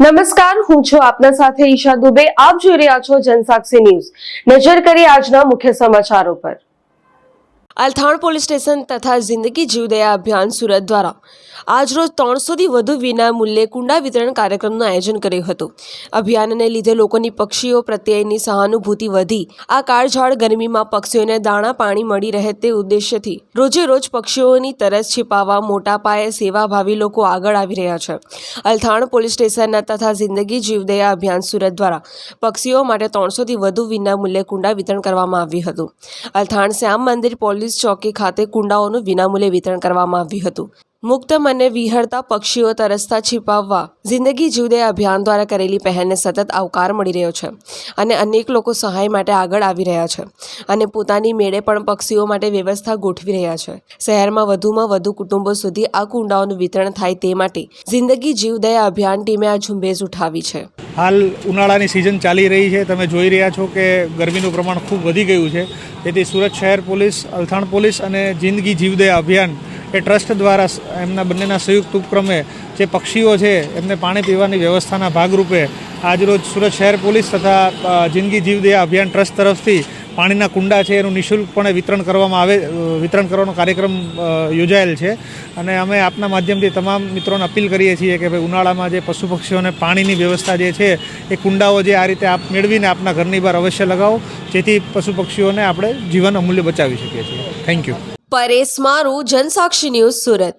નમસ્કાર, હું છું આપના સાથે ઈશા દુબે. આપ જોઈ રહ્યા છો જનસાક્ષી ન્યૂઝ. નજર કરીએ આજના મુખ્ય સમાચારો પર. અલથાણ પોલીસ સ્ટેશન તથા જિંદગી જીવદયા અભિયાન સુરત દ્વારા આજરોજ 300થી વધુ વિના મૂલ્યે કુંડા વિતરણ કાર્યક્રમનું આયોજન કર્યું હતું. અભિયાનને લીધે લોકોની પક્ષીઓ પ્રત્યેની સહાનુભૂતિ વધી આ કાળઝાળ ગરમીમાં પક્ષીઓને દાણા પાણી મળી રહે તે ઉદ્દેશ્યથી રોજે રોજ પક્ષીઓની તરસ छिपाવવા મોટા પાયે સેવાભાવી લોકો આગળ આવી રહ્યા છે. અલથાણ પોલીસ સ્ટેશનના તથા જિંદગી જીવદયા અભિયાન સુરત દ્વારા પક્ષીઓ માટે 300થી વધુ વિના મૂલ્યે કુંડા વિતરણ કરવામાં આવ્યું હતું. અલથાણ શ્યામ મંદિર પોલીસ ચોકી ખાતે કુંડાઓનું વિનામૂલ્યે વિતરણ કરવામાં આવ્યું હતું. મુક્ત મને વિહરતા પક્ષીઓ તરસતા छिपाવવા જિંદગી જીવદયા અભિયાન દ્વારા કરેલી પહેલને સતત આવકાર મળી રહ્યો છે અને અનેક લોકો સહાય માટે આગળ આવી રહ્યા છે અને પોતાની મેળે પણ પક્ષીઓ માટે વ્યવસ્થા ગોઠવી રહ્યા છે. શહેરમાં વધુમાં વધુ કુટુંબો સુધી આ કુંડાઓનું વિતરણ થાય તે માટે જિંદગી જીવદયા અભિયાન ટીમે આ ઝુંબેશ ઉઠાવી છે. હાલ ઉનાળાની સિઝન ચાલી રહી છે. તમે જોઈ રહ્યા છો કે ગરમીનું પ્રમાણ ખૂબ વધી ગયું છે. તેથી સુરત શહેર પોલીસ, અલથાણ પોલીસ અને જિંદગી જીવદયા અભિયાન એ ટ્રસ્ટ દ્વારા એમના બંનેના સંયુક્ત ઉપક્રમે જે પક્ષીઓ છે એમને પાણી પીવાની વ્યવસ્થાના ભાગરૂપે આજરોજ સુરત શહેર પોલીસ તથા જિંદગી જીવદયા અભિયાન ટ્રસ્ટ તરફથી પાણીના કુંડા છે એનું નિઃશુલ્કપણે વિતરણ કરવાનો કાર્યક્રમ યોજાયેલ છે. અને અમે આપના માધ્યમથી તમામ મિત્રોને અપીલ કરીએ છીએ કે ભાઈ ઉનાળામાં જે પશુ પક્ષીઓને પાણીની વ્યવસ્થા જે છે એ કુંડાઓ જે આ રીતે આપ મેળવીને આપના ઘરની બહાર અવશ્ય લગાવો, જેથી પશુ પક્ષીઓને આપણે જીવન અમૂલ્ય બચાવી શકીએ છીએ. Thank you. પરેશ મારું, જનસાક્ષી ન્યૂઝ, સુરત.